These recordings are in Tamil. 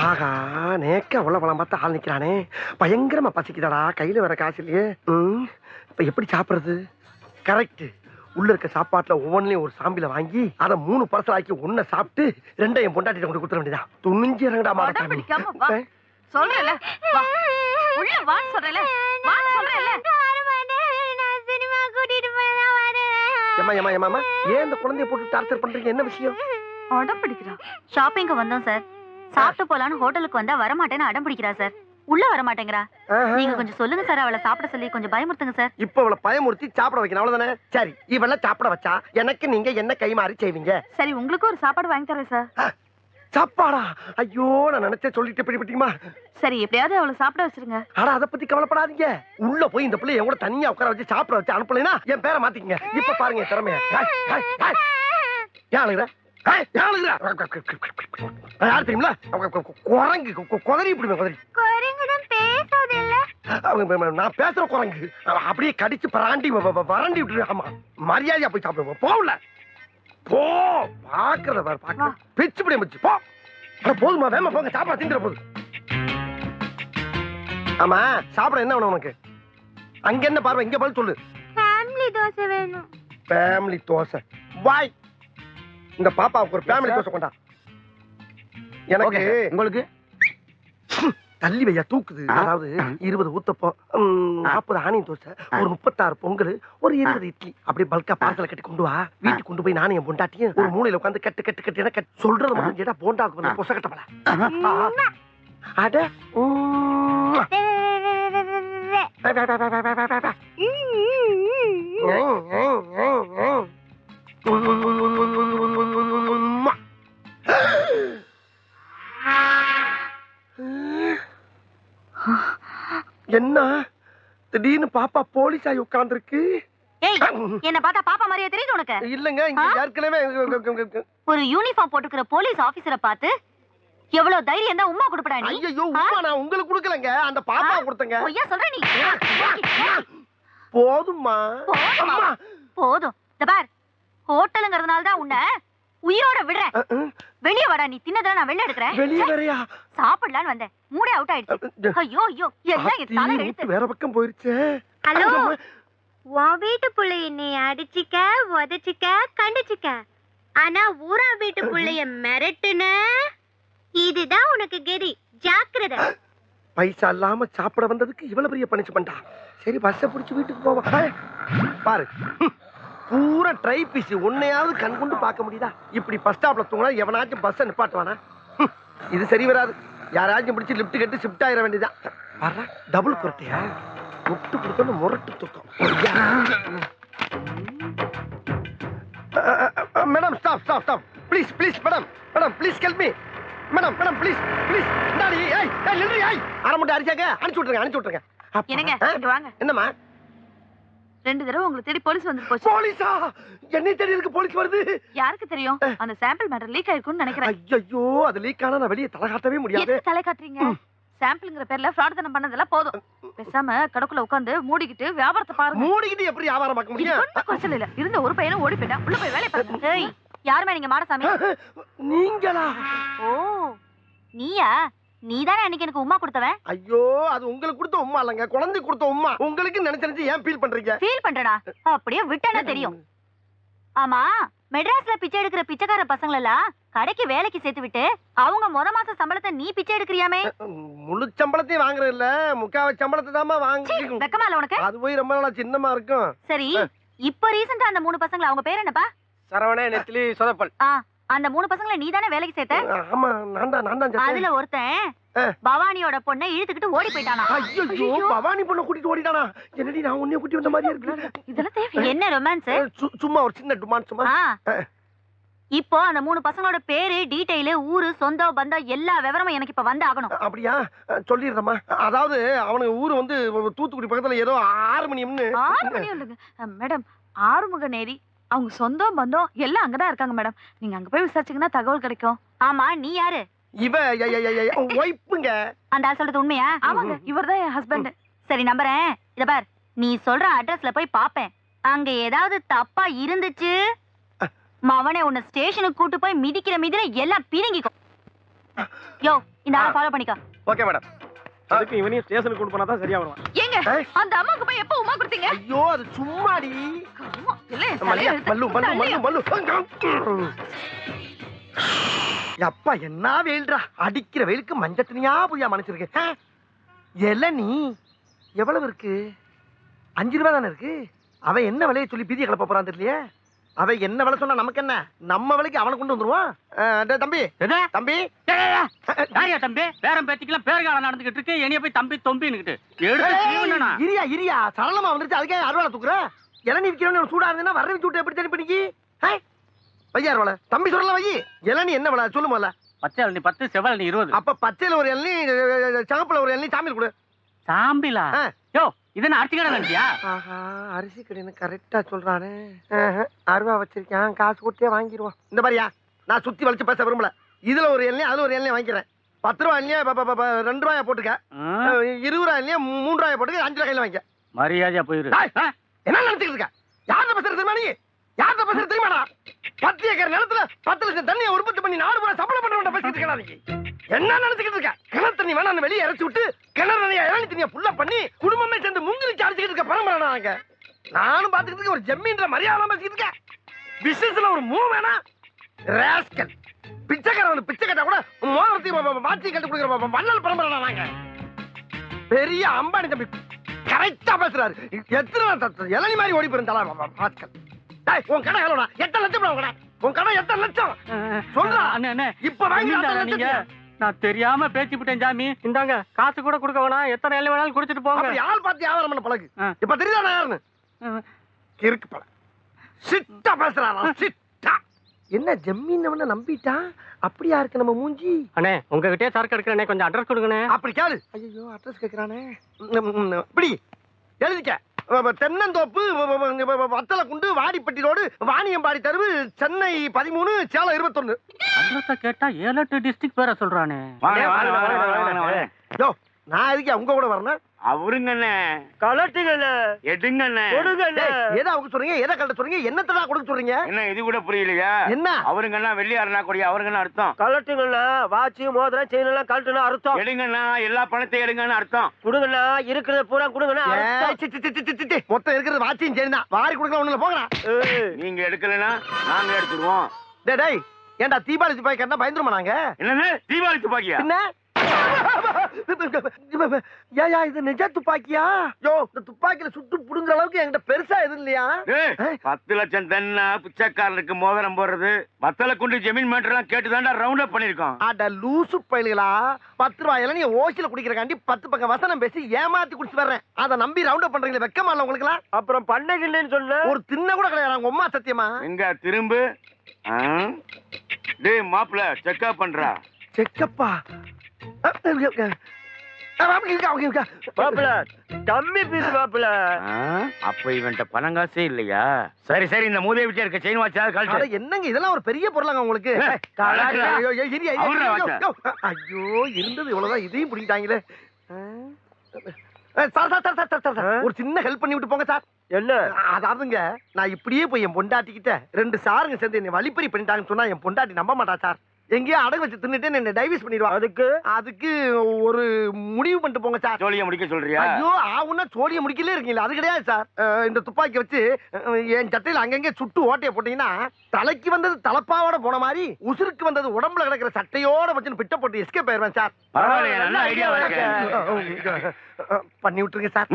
ஆகா நேக்க உள்ள பழம் பார்த்து ஆள் நிக்கிறானே, பயங்கரமா பசிக்குதாடா, கையில வர காசு இல்லையே. இப்ப எப்படி சாப்பிடுறது? கரெக்ட், உள்ள இருக்க சாப்பாட்டுல ஒவ்வொன்றையும் ஒரு சாம்பில வாங்கி அதை 3 பார்சல் ஆக்கி ஒன்ன சாப்பிட்டு 2 என் பொண்டாட்டிட்ட கொண்டு கொடுத்துட வேண்டியதா. துணிஞ்சு இறங்கடா மாட்டாமி. சொல்றேல உள்ள வான்னு சொல்றேல ஏமா ஏன் இந்த குழந்தைய போட்டு டார்ச்சர் பண்றீங்க? என்ன விஷயம்? அடம் பிடிக்கிறா. ஷாப்பிங்க்கு வந்தோம் சார். சாப்பிட்டு போலான்னு ஹோட்டலுக்கு வந்தா வரமாட்டேன்னு அடம் பிடிக்கிறா சார். உள்ள வர மாட்டேங்கிறா. நீங்க கொஞ்சம் சொல்லுங்க சார், அவளை சாப்பிட சொல்லி கொஞ்சம் பயமுறுத்துங்க சார். இப்ப அவளை பயமுறுத்தி சாப்பிட வைக்கணும், அவ்வளவுதானே? சரி, இவள சாப்பிட வச்சா எனக்கு நீங்க என்ன கை மாறி செய்வீங்க? சரி, உங்களுக்கு ஒரு சாப்பாடு வாங்கி தரேன் சார். சாப்பாடா? ஐயோ, நான் நினைச்சே சொல்லிட்டு பிடிப்பீமா. சரி, எப்படியாவது அவளை சாப்பிட வச்சிருங்க. ஆனா அதை பத்தி கவலைப்படாதீங்க. உள்ள போய் இந்த பிள்ளை என் கூட தனியா உட்கார வச்சு சாப்பிட வச்சு அனுப்பலைன்னா என் பேரை மாத்திக்கங்க. இப்ப பாருங்க திறமைய. யாரு தெரியுங்களா? குரங்கு குதறி இப்படி குதறி. நான் பேசுற குரங்கு அப்படியே கடிச்சு பராண்டி வறண்டி விட்டு. ஆமா, மரியாதையா போய் சாப்பிடுவோம். போகல போ, பாக்குறத பாரு, பாக்க பிச்சு பிடி பிடிச்சு போ. போதுமா, வேமா போங்க, சாப்பாடு திங்கிற போது. ஆமா, சாப்பிட என்ன வேணும் உனக்கு? அங்க என்ன பார்வை, இங்க பதில் சொல்லு. ஃபேமிலி தோசை வேணும். ஃபேமிலி தோசை வாய். இந்த பாப்பாவுக்கு ஒரு ஃபேமிலி தோசை கொண்டா. எனக்கு உங்களுக்கு தள்ளி வையா தூக்குது. அதாவது 20 ஊத்தப்பம், 40 ஆனியன் தோசை, ஒரு 36 பொங்கல், ஒரு 20 இட்லி, அப்படி பல்கா பார்சல கட்டி கொண்டு வா. வீட்டுக்கு கொண்டு போய் நானும் என் பொண்டாட்டியும் ஒரு மூலையில உட்காந்து கட்டு கட்டு கட்டு கட்டு சொல்றது மட்டும் கேட்டா போண்டாக்கு வந்து பொச கட்டப்பல. அட என்ன திடீர்னு பாப்பா போலீஸ் ஆகி உட்கார்ந்துருக்கு? என்ன பார்த்தா பாப்பா மாதிரியா தெரியுது உனக்கு? இல்லங்க, இங்க ஏற்கனவே ஒரு யூனிஃபார்ம் போட்டுக்கிற போலீஸ் ஆபீசரை பார்த்து எவ்வளவு தைரியம் தான் உம்மா கொடுப்படா நீ? ஐயோ, உம்மா நான் உங்களுக்கு கொடுக்கலங்க, அந்த பாப்பா கொடுத்தங்க. ஐயா சொல்ற நீ. போதும்மா. போதும். இந்த பார், ஹோட்டலுங்கிறதுனால தான் உன்னை உயிரோட விடுறேன். வெளிய வாடா, நீ தின்னதெல்லாம் நான் வெளிய எடுக்கறேன். வெளிய வரையா? சாப்பிடலான்னு வந்தேன், மூடே அவுட் ஆயிடுச்சு. ஐயோ ஐயோ, எல்லாம் என் தலை எழுத்து. வேற பக்கம் போயிருச்சே. ஹலோ, உன் வீட்டு புள்ளைய நீ அடிச்சிக்க, உதச்சிக்க, கண்டிச்சிக்க. ஆனா ஊரா வீட்டு புள்ளைய மிரட்டுன, இதுதான் உனக்கு கெதி. ஜாக்கிரதை. பைசா இல்லாம சாப்பிட வந்ததுக்கு இவ்வளவு பெரிய பனிஷ்மெண்டா? சரி, பஸ்ஸை பிடிச்சு வீட்டுக்கு போவா. பாரு, பூரா ட்ரை பீஸ், உன்னையாவது கண் கொண்டு பார்க்க முடியுதா? இப்படி பஸ் ஸ்டாப்ல தூங்கினா எவனாச்சும் பஸ்ஸை நிப்பாட்டுவானா? இது சரி வராது. யாராச்சும் பிடிச்சி லிப்ட் கட்டி ஷிஃப்ட் ஆயிட வேண்டியதான். பாரு, டபுள் குரட்டையா முட்டு கொடுத்தோன்னு முரட்டு தூக்கம். Madam, stop stop stop, please please madam, madam please help me madam, madam please please. Daddy, ஏய் ஏய் நில்லுடி, ஏய் அரை மணி அடிச்சாங்க, அனுப்பி விட்டுருங்க, அனுப்பி விட்டுருங்க. என்னங்க, இங்க வாங்க. என்னம்மா? 2 தடவை உங்களை தேடி போலீஸ் வந்து போச்சு. போலீஸா? என்னை தேடி இருக்கு போலீஸ் வருது? யாருக்கு தெரியும்? அந்த சாம்பிள் மேட்டர் லீக் ஆயிருக்கும்னு நினைக்கிறேன். ஐயோ, அது லீக் ஆனா நான் வெளியே தலை காட்டவே முடியாது. எதுக்கு தலை காட்டுறீங்க? சாம்பிள்ங்கற பேர்ல ஃப்ராட் தனம் பண்ணதெல்லாம் போதும். பேசாம கடக்குள்ள உட்கார்ந்து மூடிக்கிட்டு வியாபாரத்தை பாருங்க. மூடிக்கிட்டு எப்படி வியாபாரம் பார்க்க முடியும்? ஒண்ணும் குறைச்சல் இல்ல. இருந்த ஒரு பையனும் ஓடி போயிட்டான். உள்ள போய் வேலைய பாருங்க. ஏய், யாருமே நீங்க மாடசாமி? நீங்களா? ஓ, நீயா? நீதானே அன்னைக்கு எனக்கு உம்மா கொடுத்தவன்? ஐயோ, அது உங்களுக்கு கொடுத்த உம்மா இல்லங்க, குழந்தை கொடுத்த உம்மா. உங்களுக்கு நினைச்சு ஏன் ஃபீல் பண்றீங்க? ஃபீல் பண்றடா, அப்படியே விட்டனா தெரியும். ஆமா, மெட்ராஸ்ல பிச்சை எடுக்கிற பிச்சைக்கார பசங்கள எல்லாம் கடைக்கு வேலைக்கு சேர்த்து விட்டு அவங்க முத மாச சம்பளத்தை நீ பிச்சை எடுக்கறியாமே? முழு சம்பளத்தையும் வாங்குறது இல்ல, முக்காவ சம்பளத்தை தாமா வாங்குறீங்க. வெக்கமா இல்ல உனக்கு? அது போய் ரொம்ப நாளா சின்னமா இருக்கும். சரி, இப்ப ரீசன்ட்டா அந்த 3 பசங்கள, அவங்க பேர் என்னப்பா? சரவணே, நெத்திலி, சொதப்பல். அந்த 3 பசங்களை நீ தானே வேலைக்கு சேர்த்த? ஆமா, நான் தான். அதுல ஒருத்தன் பவானியோட பொண்ணை இழுத்துக்கிட்டு ஓடி போயிட்டானா? ஐயோ, பவானி பொண்ணை கூட்டிட்டு ஓடிட்டானா? என்னடி நான் உன்னைய கூட்டி வந்த மாதிரி இருக்கு. இதெல்லாம் தேவை? என்ன ரொமான்ஸ்? சும்மா ஒரு சின்ன டுமான்ஸ் சும்மா. இப்போ அந்த 3 பசங்களோட பேரு, டீடைல், ஊரு, சொந்தம், பந்தம் எல்லா விவரமும் எனக்கு இப்ப வந்து ஆகணும். அப்படியா? சொல்லிடுறேம்மா. அதாவது அவனுக்கு ஊரு வந்து தூத்துக்குடி பக்கத்துல ஏதோ 6 மணியம்னு. 6 மணி இல்லங்க மேடம், ஆறுமுக நேரி. அவங்க சொந்தம் பந்தம் எல்லாம் அங்கதான் இருக்காங்க மேடம். நீங்க அங்க போய் விசாரிச்சீங்கன்னா தகவல் கிடைக்கும். ஆமா, நீ யாரு? இவ ஒய்ஃப்ங்க. அந்த ஆள் சொல்றது உண்மையா? ஆமாங்க, இவர்தான் என் ஹஸ்பண்ட். சரி, நம்புறேன். இத பார், நீ சொல்ற அட்ரஸ்ல போய் பாப்பேன். அங்க ஏதாவது தப்பா இருந்துச்சு, மவனே உன்னை ஸ்டேஷனுக்கு கூட்டு போய் மிதிக்கிற எல்லாம் பிரிங்கிக்கும். யோ இந்த ஆளை ஃபாலோ பண்ணிக்கோ. Okay madam. அதுக்கு இவனையும் ஸ்டேஷனுக்கு கொண்டு போனா தான் சரியா வருவான். ஏங்க அந்த அம்மாக்கு போய் எப்ப உமா கொடுத்தீங்க? ஐயோ அது சும்மாடி. அம்மா, இல்ல, மல்லியா, மல்லு மல்லு மல்லு மல்லு. அப்பா என்ன வெயில்டா, அடிக்கிற வெயிலுக்கு மஞ்சள் தனியா புதியா மனுச்சிருக்கு. இளநீ எவ்வளவு இருக்கு? 5 ரூபாய் தானே இருக்கு. அவன் என்ன விலையை சொல்லி பீதியை கிளப்ப போறான் தெரியலையே. அவன் என்ன விலை சொன்னா நமக்கு என்ன, நம்ம விலைக்கு அவனை கொண்டு வந்துருவான். தம்பி தம்பி யாரியா தம்பி? பேரம் பேத்திக்கலாம் பேர்காலம் நடந்துகிட்டு இருக்கு, என்னைய போய் தம்பி தொம்பின்னுகிட்டு இரியா இரியா சரளமா வந்துருச்சு. அதுக்கே அறுவாலை தூக்குற. இளநீ விற்கிறவன் சூடா இருந்தேன்னா வர வச்சு விட்டு எப்படி தெரியும் பண்ணிக்கி? வையார் வலை தம்பி சொல்லல வை. இளநீ என்ன விலை சொல்லுமோல? பச்சை இளநீ 10, செவல் இளநீ 20. அப்ப பச்சையில ஒரு இளநீ, சகப்புல ஒரு இளநீ, சாமியில் கொடு. சாம்பிலா? யோ இது என்ன அரிசி கடை நினைச்சியா? ஆஹா, அரிசி கடைன்னு கரெக்டா சொல்றானே. அருவா வச்சிருக்கேன், காசு கொடுத்தே வாங்கிடுவோம். இந்த மாதிரியா நான் சுத்தி வளைச்சு பேச விரும்பல. இதுல ஒரு எண்ணெய் அதுல ஒரு எண்ணெய் வாங்கிக்கிறேன். 10 ரூபாய் எண்ணெய் 2 ரூபாயா போட்டுக்க. 20 ரூபாய் எண்ணெய் 3 ரூபாயா போட்டுக்க. 5 ரூபாய் கையில வாங்கிக்க. மரியாதையா போயிரு. என்ன நினைச்சுக்கிட்டு இருக்க? யார்கிட்ட பேசுறது தெரியுமா நீ? யார்கிட்ட பேசுறது தெரியுமாடா? 10 ஏக்கர் நிலத்துல 10 லட்சம் தண்ணியை உற்பத்தி பண்ணி 4 ரூபாய் சம்பளம் பண்றவன் பேசிட்டு இருக்கா நீ? என்ன நினைச்சுக்கிட்டு இருக்க? கிணறு தண்ணி வேணாம் வெளியே இறச்சி விட்டு கிணறு நிறைய இளநீ தண்ணியை புள்ள பண்ணி குடும்பமே சேர்ந்து முங்கிலிச்சு அடிச்சுக்கிட்டு இருக்க பரம்பரை நாங்க. நானும் பாத்துக்கிட்டு ஒரு ஜம்மீன்ற மரியாதை பேசிக்கிட்டு இருக்கேன். பிசினஸ்ல ஒரு மூவ் வேணா ராஸ்கல். பிச்சைக்காரன் பிச்சை கட்டா கூட மோதிரத்தையும் வாட்சி கட்டு கொடுக்குற வள்ளல் பரம்பரை நாங்க. பெரிய அம்பானி தம்பி கரெக்டா பேசுறாரு. எத்தனை இளநீ மாதிரி ஓடி போயிருந்தாலும் ராஸ்கல். உன் கடை எவ்வளோடா? 8 லட்சம் உன் கடை 8 லட்சம் சொல்றா. இப்ப வாங்கி நான் தெரியாம பேச்சு விட்டேன் சாமி. இந்தாங்க காசு கூட கொடுக்க வேணாம், எத்தனை எல்லாம் வேணாலும் குடிச்சிட்டு போங்க. ஆள் பார்த்து வியாபாரம் பண்ண பழகு. இப்ப தெரியுதா நான் யாருன்னு? கிறுக்கு பழ சிட்டா பேசுறாரா சிட்டா. என்ன ஜம்மீன் நம்பிட்டா? அப்படியா இருக்கு நம்ம மூஞ்சி? அண்ணே உங்ககிட்டயே சரக்கு எடுக்கிறேனே, கொஞ்சம் அட்ரஸ் கொடுங்கண்ணே. அப்படி கேளு. ஐயோ அட்ரஸ் கேக்குறானே. இப்படி எழுதிக்க. தென்னந்தோப்பு, வத்தலை குண்டு, வாடிப்பட்டி ரோடு, வாணியம்பாடி தெருவு, சென்னை 13, சேலம் 21. அட்ரஸ கேட்டா 7-8 டிஸ்ட்ரிக்ட் பேரை சொல்றானே. யோ நான் எதுக்கு உங்க கூட வரணும்? அவருங்கண்ணே கலட்டுங்கண்ணே, எடுங்கண்ணே. கொடுங்கண்ணே. எதை அவங்க சொல்றீங்க? எதை கலட்ட சொல்றீங்க? என்னத்தடா கொடுக்க சொல்றீங்க? என்ன இது கூட புரியலையா? என்ன அவருங்கண்ணா வெள்ளியாரனா கொடியா அவருங்கண்ணா அர்த்தம். கலட்டுங்கண்ணா, வாட்சி மோதிரம் செயின் எல்லாம் கலட்டுனா அர்த்தம். எடுங்கண்ணா, எல்லா பணத்தையும் எடுங்கன்னு அர்த்தம். கொடுங்கண்ணா, இருக்கிறத பூரா கொடுங்கண்ணா அர்த்தம். மொத்தம் இருக்கிறது வாட்சியும் சரி தான். வாரி கொடுக்கலாம் ஒண்ணுல போங்கடா. நீங்க எடுக்கலன்னா நாங்க எடுத்துருவோம். டேய் ஏன்டா தீபாவளி துப்பாக்கி கட்டினா பயந்துருமா நாங்க? என்னது தீபாவளி துப்பாக்கியா? என்ன ஏயா இது நிஜ துப்பாக்கியா? யோ இந்த துப்பாக்கியில சுட்டு புடுங்குற அளவுக்கு என்கிட்ட பெருசா எதுவும் இல்லையா? 10 லட்சம் தன்னா பிச்சைக்காரனுக்கு மோதிரம் போடுறது, வத்தலை குண்டு ஜமீன் மேட்டர்லாம் கேட்டுதான்டா ரவுண்ட் அப் பண்ணிருக்கோம். அட லூசு பயலுகளா, 10 ரூபாயில நீ ஓசில குடிக்கிறக்காண்டி 10 பக்கம் வசனம் பேசி ஏமாத்தி குடிச்சு வர்றேன். அதை நம்பி ரவுண்ட் அப் பண்றீங்களே, வெக்கமா இல்ல உங்களுக்கு? அப்புறம் பண்ணைக்கு இல்லைன்னு சொன்ன ஒரு தின்ன கூட கிடையாது உங்க அம்மா சத்தியமா. எங்க திரும்ப டேய் மாப்ள செக்அப் பண்றா. செக்கப்பா மாப்பிள கம்மி பீஸ் மாப்பிள. அப்ப இவன்ட்ட பணங்காசே இல்லையா? சரி சரி, இந்த மூதைய விட்டு இருக்க செயின் வாட்சா கழட்டு. என்னங்க இதெல்லாம் ஒரு பெரிய பொருளாங்க உங்களுக்கு? ஐயோ இருந்தது இவ்வளவுதான், இதையும் பிடிக்கிட்டாங்களே. ஒரு சின்ன ஹெல்ப் பண்ணி விட்டு போங்க சார். என்ன? அதாவதுங்க நான் இப்படியே போய் என் பொண்டாட்டிக்கிட்ட 2 சாருங்க சேர்ந்து என்னை வழிப்பறி பண்ணிட்டாங்கன்னு சொன்னா என் பொண்டாட்டி நம்ப மாட்டா சார். எங்கேயோ அடகு வச்சு தின்னுட்டு என்ன டைவர்ஸ் பண்ணிடுவான். அதுக்கு ஒரு முடிவு பண்ணிட்டு போங்க சார். சோழிய முடிக்க சொல்றியா? ஐயோ ஆவுன்னா சோழிய முடிக்கலே இருக்கீங்களா? அது கிடையாது சார். இந்த துப்பாக்கி வச்சு என் சட்டையில அங்கங்க சுட்டு ஓட்டைய போட்டீங்கன்னா தலைக்கு வந்தது தலப்பாவோட போன மாதிரி, உசுருக்கு வந்தது உடம்புல கிடக்கிற சட்டையோட வச்சு பிட்ட போட்டு எஸ்கேப் ஆயிருவேன் சார். நல்ல ஐடியா இருக்கு. பண்ணி விட்டுருங்க சார்.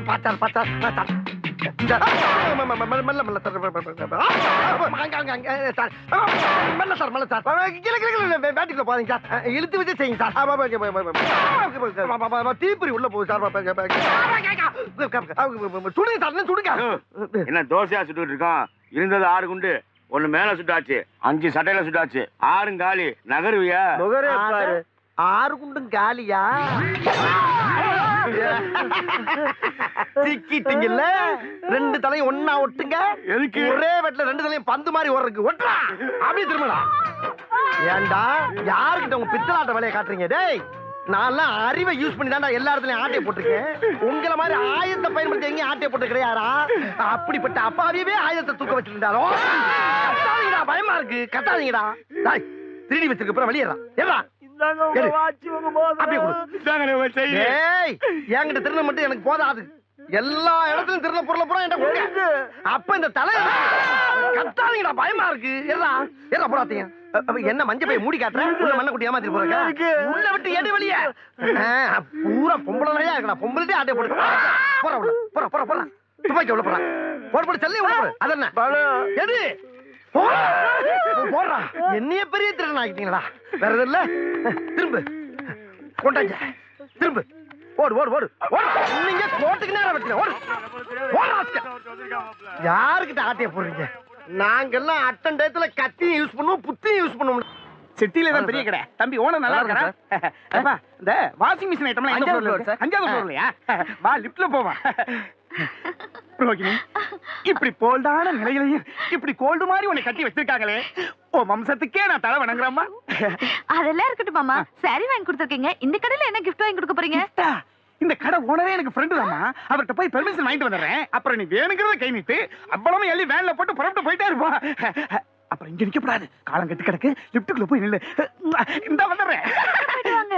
பாத்தார் பாத்தார் பாத்தார். இழுத்து வச்சு செய்யுங்க சார். தீப்பொறி உள்ள போகுது சார். சுடுங்க சார், சுடுங்க. என்ன தோசையா சுட்டு இருக்கோம்? இருந்தது 6 குண்டு, 1 மேல சுட்டாச்சு, 5 சட்டையில சுட்டாச்சு, 6 காலி. நகருவியா? 6 குண்டும் காலியா? சிக்கிட்டீங்கல்ல, 2 தலையும் ஒன்னா ஒட்டுங்க. எதுக்கு? ஒரே வெட்ல 2 தலையும் பந்து மாதிரி ஓடுறதுக்கு. ஒட்டுறா அப்படியே திரும்பலா. ஏண்டா யாருக்கிட்ட உங்க பித்தலாட்ட வேலையை காட்டுறீங்க? டேய் நான்லாம் அறிவை யூஸ் பண்ணி தான்டா எல்லா இடத்துலயும் ஆட்டையை போட்டிருக்கேன். உங்களை மாதிரி ஆயுதத்தை பயன்படுத்தி எங்கேயும் ஆட்டையை போட்டு கிடையாரா? அப்படிப்பட்ட அப்பாவியவே ஆயுதத்தை தூக்க வச்சிருந்தாரோ. கட்டாதீங்கடா, பயமா இருக்கு. கட்டாதீங்கடா. திருடி வச்சிருக்க வெளியேறா ஏறா இந்தாங்க உங்க எடு. வாட்சி உங்க அப்படியே மோதிரம். கொடு. இதாங்கண்ணே உன் செயின். ஏய் என்கிட்ட திருட மட்டும் எனக்கு போதாது. எல்லா இடத்துலயும் திருட பொருளை பூரா என்கிட்ட கொடுங்க. அப்ப இந்த தலை கத்தாதீங்கடா, பயமா இருக்கு. ஏறா ஏறா போடாதீங்க. என்ன மஞ்சள் பைய மூடி காட்டுற? உள்ள மண்ணை குட்டி ஏமாத்திட்டு போறீங்க. உள்ள விட்டு எடு வெளியே. பூரா பொம்பளை நிறையா இருக்கடா. பொம்பளை ஆட்டை போட்டு போற உள்ள போற போற போற துப்பாக்கி உள்ள போற போட போட்டு செல்லையும் உள்ள போடு. அது என்ன பணம். எது போடுறா. என்னைய பெரிய திருடன் ஆக்கிட்டீங்களா? வேற எதுவும் இல்ல. திரும்ப கொண்டாங்க. திரும்ப ஓடு ஓடு ஓடு ஓடு. நீங்க கோட்டுக்கு நேரம் வச்சுங்க. ஓடு யாருக்கிட்ட ஆட்டைய போடுறீங்க? நாங்கெல்லாம் அட்டன் டயத்துல கத்தியும் யூஸ் பண்ணுவோம், புத்தியும் யூஸ் பண்ணுவோம். சிட்டில தான் பெரிய கடை. தம்பி ஓனர் நல்லா இருக்கா? அப்பா இந்த வாஷிங் மிஷின் ஐட்டம்லாம் எந்த ஃப்ளோர்ல இருக்கு? 5வது ஃப்ளோர்லயா? வா லிஃப்ட்ல போவா. ரோகிணி இப்படி போல்டான நிலையிலையும் இப்படி கோல்டு மாதிரி உன்னை கட்டி வச்சிருக்காங்களே, ஓ வம்சத்துக்கே நான் தலை வணங்குறேம்மா. அதெல்லாம் இருக்கட்டும் மாமா. சாரி வாங்கி கொடுத்துருக்கீங்க. இந்த கடையில என்ன கிஃப்ட் வாங்கி கொடுக்க போறீங்க? இந்த கடை ஓனரே எனக்கு ஃப்ரெண்டு தாமா. அவர்கிட்ட போய் பெர்மிஷன் வாங்கிட்டு வந்துடுறேன். அப்புறம் நீ வேணுங்கிறத கை நீட்டு அவ்வளவு எள்ளி வேன்ல போட்டு புறப்பட்டு போயிட்டே இருப்பா. அப்புறம் இங்க நிக்கப்படாது, காலம் கட்டி கிடக்கு. லிப்டுக்குள்ள போய் நில்லு. இந்த வந்துடுறேன். வாங்க.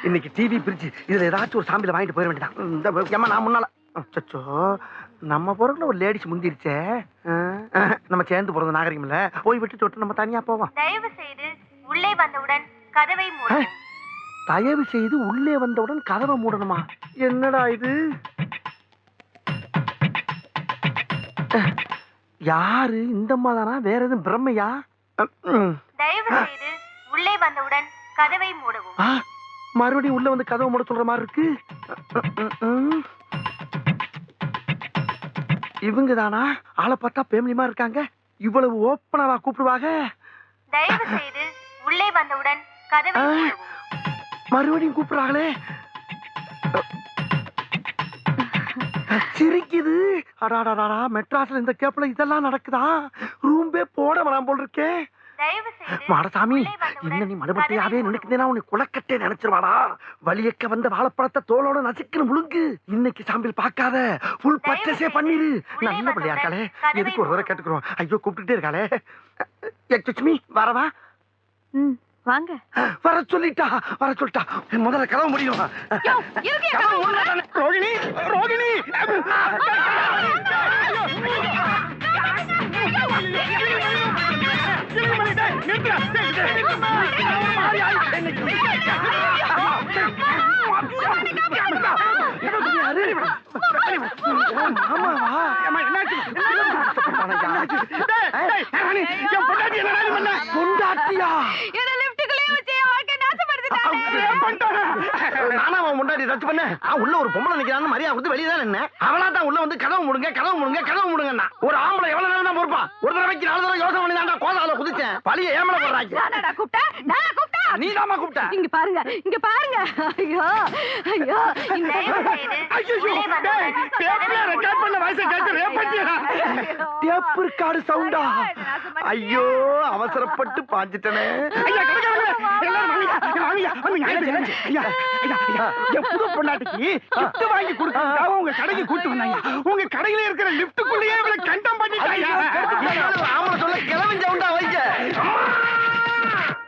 இன்னைக்கு டிவி பிரிட்ஜ் இதுல ஏதாச்சும் ஒரு சாம்பியில வாங்கிட்டு போயிட வேண்டியதான். இந்த ஏமா நான் முன்னால அச்சோ நம்ம பொருட்கள் ஒரு லேடிஸ் முந்திருச்சே. நம்ம சேர்ந்து போறது நாகரிகம் இல்ல. போய் விட்டு விட்டு நம்ம தனியா போவோம். தயவு செய்து உள்ளே வந்தவுடன் கதவை மூடவும். தயவு செய்து உள்ளே வந்தவுடன் கதவை மூடணுமா? என்னடா இது? யாரு இந்த அம்மா தானா? வேற எதுவும் பிரம்மையா? தயவு செய்து உள்ளே வந்தவுடன் கதவை மூடவும். மறுபடியும் உள்ள வந்து கதவை மூட சொல்ற மாதிரி இருக்கு. இவங்க தானா? ஆளை பார்த்தா பேமிலிமா இருக்காங்க. இவ்வளவு ஓப்பனாவா கூப்பிடுவாங்க? தயவு செய்து உள்ளே வந்தவுடன் கதவை மூடவும். மறுபடியும் கூப்பிடுறாங்களே. சிரிக்குது. அடாடாடா, மெட்ராஸ்ல இந்த கேப்ல இதெல்லாம் நடக்குதா? ரூம்பே போட வேணாம் போல் இருக்கே. தயவு செய்து மாடசாமி, உள்ளே வந்தவுடன் இன்னும் நீ மறுபடியாவே கதவை நினைக்கிறேன்னா உன்னை குளக்கட்டே நினைச்சிருவாடா. வலியக்க வந்த வாழைப்பழத்தை தோலோட நசுக்குன்னு முழுங்கு. இன்னைக்கு சாம்பிள் பார்க்காத, ஃபுல் பர்ச்சேஸே பண்ணிரு. நல்ல பிள்ளையா இருக்காளே, எதுக்கு ஒரு தடவை கேட்டுக்கிறோம். ஐயோ கூப்பிட்டுட்டே இருக்காளே. லட்சுமி வரவா? ம் வாங்க. வர சொல்லிட்டா, வர சொல்லிட்டா. முதல்ல கதவு முடியும். ரோகிணி ரோகிணி பொண்டாட்டியா? நானா அவன் முன்னாடி ரத்து பண்ண உள்ள ஒரு பொம்பளை நிக்கிறான்னு மரியாதை கொடுத்து வெளியே தான் என்ன. அவளா தான் உள்ள வந்து கதவு முடுங்க கதவு முடுங்க கதவு முடுங்கன்னா ஒரு ஆம்பளை எவ்வளவு நேரம் தான் பொறுப்பான்? ஒரு தடவைக்கு 4 தடவை யோசனை பண்ணி தான்டா கோதால குதிச்சேன். பழிய ஏமல போடுறாங்க. நீ தாமா கூப்பிட்ட? இங்க பாருங்க, இங்க பாருங்க. ஐயோ ஐயோ. டேப் ரெக்கார்டு சவுண்டா? ஐயோ அவசரப்பட்டு பாஞ்சிட்டனே. புது பொண்டாட்டிக்கு gift வாங்கி கொடுத்தா உங்க கடைக்கு கூட்டு வந்தாங்க. உங்க கடையில இருக்கிற லிப்டுக்குள்ளேயே இவளை கண்டம் பண்ணிட்டாங்க. ஆமா சொல்ல கிளம்பி சவுண்டா வைக்க.